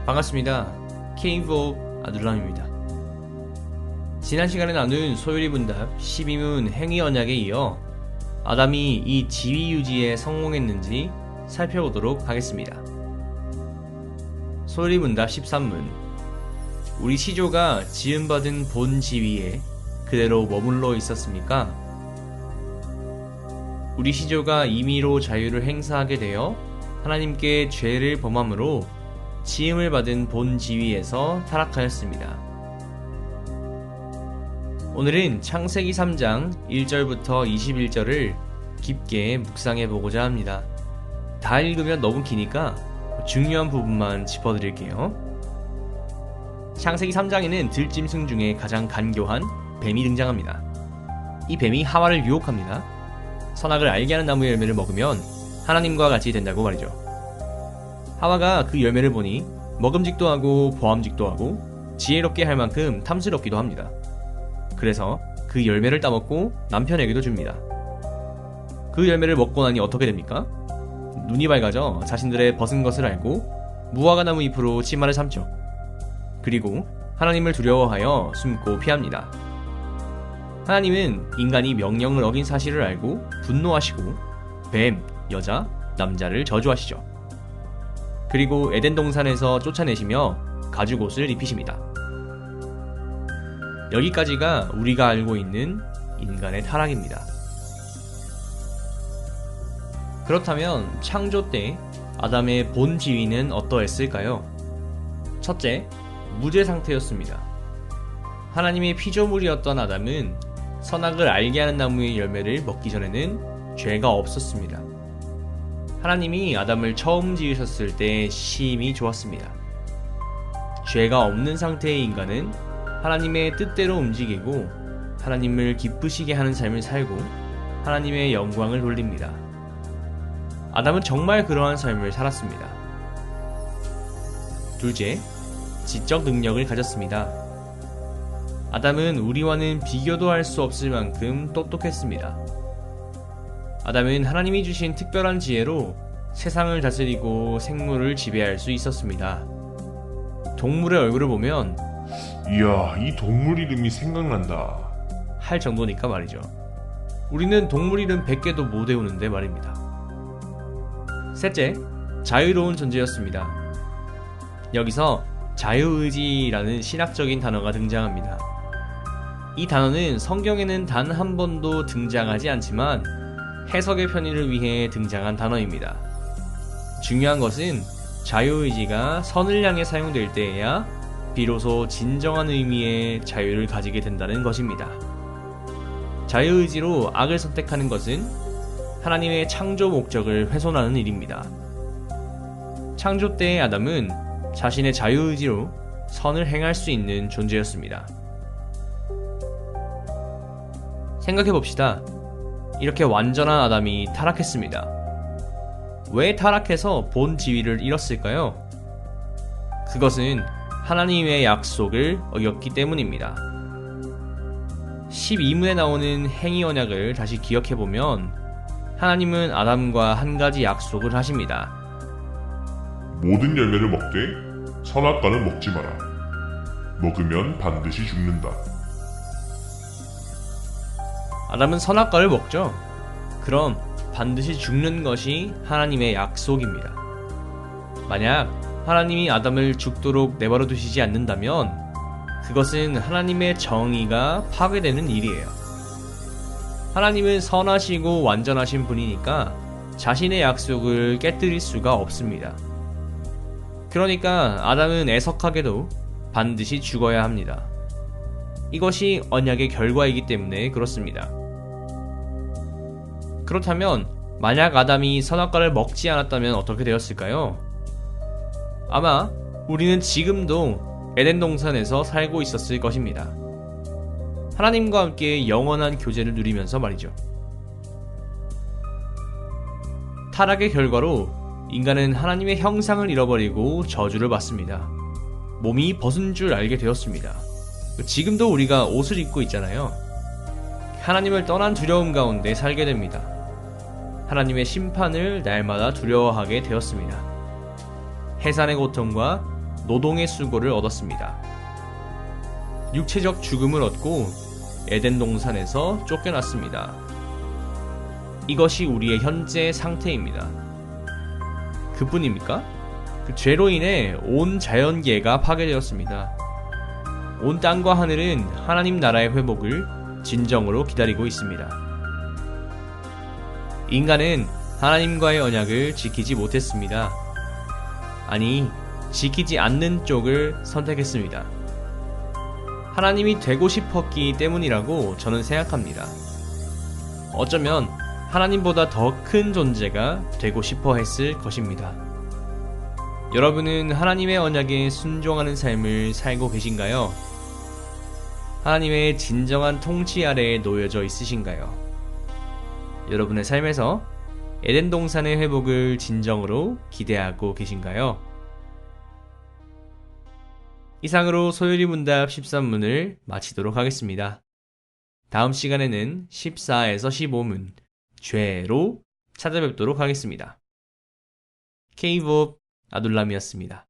반갑습니다. Cave of 아둘람입니다. 지난 시간에 나눈 소요리문답 12문 행위 언약에 이어 아담이 이 지위 유지에 성공했는지 살펴보도록 하겠습니다. 소요리문답 13문 우리 시조가 지음받은 본 지위에 그대로 머물러 있었습니까? 우리 시조가 임의로 자유를 행사하게 되어 하나님께 죄를 범함으로 지음을 받은 본 지위에서 타락하였습니다. 오늘은 창세기 3장 1절부터 21절을 깊게 묵상해보고자 합니다. 다 읽으면 너무 기니까 중요한 부분만 짚어드릴게요. 창세기 3장에는 들짐승 중에 가장 간교한 뱀이 등장합니다. 이 뱀이 하와를 유혹합니다. 선악을 알게 하는 나무의 열매를 먹으면 하나님과 같이 된다고 말이죠. 하와가 그 열매를 보니 먹음직도 하고 보암직도 하고 지혜롭게 할 만큼 탐스럽기도 합니다. 그래서 그 열매를 따먹고 남편에게도 줍니다. 그 열매를 먹고 나니 어떻게 됩니까? 눈이 밝아져 자신들의 벗은 것을 알고 무화과 나무 잎으로 치마를 삼죠. 그리고 하나님을 두려워하여 숨고 피합니다. 하나님은 인간이 명령을 어긴 사실을 알고 분노하시고 뱀, 여자, 남자를 저주하시죠. 그리고 에덴 동산에서 쫓아내시며 가죽옷을 입히십니다. 여기까지가 우리가 알고 있는 인간의 타락입니다. 그렇다면 창조 때 아담의 본 지위는 어떠했을까요? 첫째, 무죄 상태였습니다. 하나님의 피조물이었던 아담은 선악을 알게 하는 나무의 열매를 먹기 전에는 죄가 없었습니다. 하나님이 아담을 처음 지으셨을 때 심히 좋았습니다. 죄가 없는 상태의 인간은 하나님의 뜻대로 움직이고 하나님을 기쁘시게 하는 삶을 살고 하나님의 영광을 돌립니다. 아담은 정말 그러한 삶을 살았습니다. 둘째, 지적 능력을 가졌습니다. 아담은 우리와는 비교도 할 수 없을 만큼 똑똑했습니다. 아담은 하나님이 주신 특별한 지혜로 세상을 다스리고 생물을 지배할 수 있었습니다. 동물의 얼굴을 보면 이야, 이 동물 이름이 생각난다 할 정도니까 말이죠. 우리는 동물 이름 100개도 못 외우는데 말입니다. 셋째, 자유로운 존재였습니다. 여기서 자유의지라는 신학적인 단어가 등장합니다. 이 단어는 성경에는 단 한 번도 등장하지 않지만 해석의 편의를 위해 등장한 단어입니다. 중요한 것은 자유의지가 선을 향해 사용될 때에야 비로소 진정한 의미의 자유를 가지게 된다는 것입니다. 자유의지로 악을 선택하는 것은 하나님의 창조 목적을 훼손하는 일입니다. 창조 때의 아담은 자신의 자유의지로 선을 행할 수 있는 존재였습니다. 생각해봅시다. 이렇게 완전한 아담이 타락했습니다. 왜 타락해서 본 지위를 잃었을까요? 그것은 하나님의 약속을 어겼기 때문입니다. 12문에 나오는 행위 언약을 다시 기억해보면 하나님은 아담과 한 가지 약속을 하십니다. 모든 열매를 먹되 선악과는 먹지 마라. 먹으면 반드시 죽는다. 아담은 선악과를 먹죠. 그럼 반드시 죽는 것이 하나님의 약속입니다. 만약 하나님이 아담을 죽도록 내버려 두시지 않는다면 그것은 하나님의 정의가 파괴되는 일이에요. 하나님은 선하시고 완전하신 분이니까 자신의 약속을 깨뜨릴 수가 없습니다. 그러니까 아담은 애석하게도 반드시 죽어야 합니다. 이것이 언약의 결과이기 때문에 그렇습니다. 그렇다면 만약 아담이 선악과를 먹지 않았다면 어떻게 되었을까요? 아마 우리는 지금도 에덴 동산에서 살고 있었을 것입니다. 하나님과 함께 영원한 교제를 누리면서 말이죠. 타락의 결과로 인간은 하나님의 형상을 잃어버리고 저주를 받습니다. 몸이 벗은 줄 알게 되었습니다. 지금도 우리가 옷을 입고 있잖아요. 하나님을 떠난 두려움 가운데 살게 됩니다. 하나님의 심판을 날마다 두려워하게 되었습니다. 해산의 고통과 노동의 수고를 얻었습니다. 육체적 죽음을 얻고 에덴 동산에서 쫓겨났습니다. 이것이 우리의 현재 상태입니다. 그뿐입니까? 그 죄로 인해 온 자연계가 파괴되었습니다. 온 땅과 하늘은 하나님 나라의 회복을 진정으로 기다리고 있습니다. 인간은 하나님과의 언약을 지키지 못했습니다. 아니, 지키지 않는 쪽을 선택했습니다. 하나님이 되고 싶었기 때문이라고 저는 생각합니다. 어쩌면 하나님보다 더 큰 존재가 되고 싶어 했을 것입니다. 여러분은 하나님의 언약에 순종하는 삶을 살고 계신가요? 하나님의 진정한 통치 아래에 놓여져 있으신가요? 여러분의 삶에서 에덴 동산의 회복을 진정으로 기대하고 계신가요? 이상으로 소율이 문답 13문을 마치도록 하겠습니다. 다음 시간에는 14에서 15문, 죄로 찾아뵙도록 하겠습니다. 케이브 오브 아둘람이었습니다.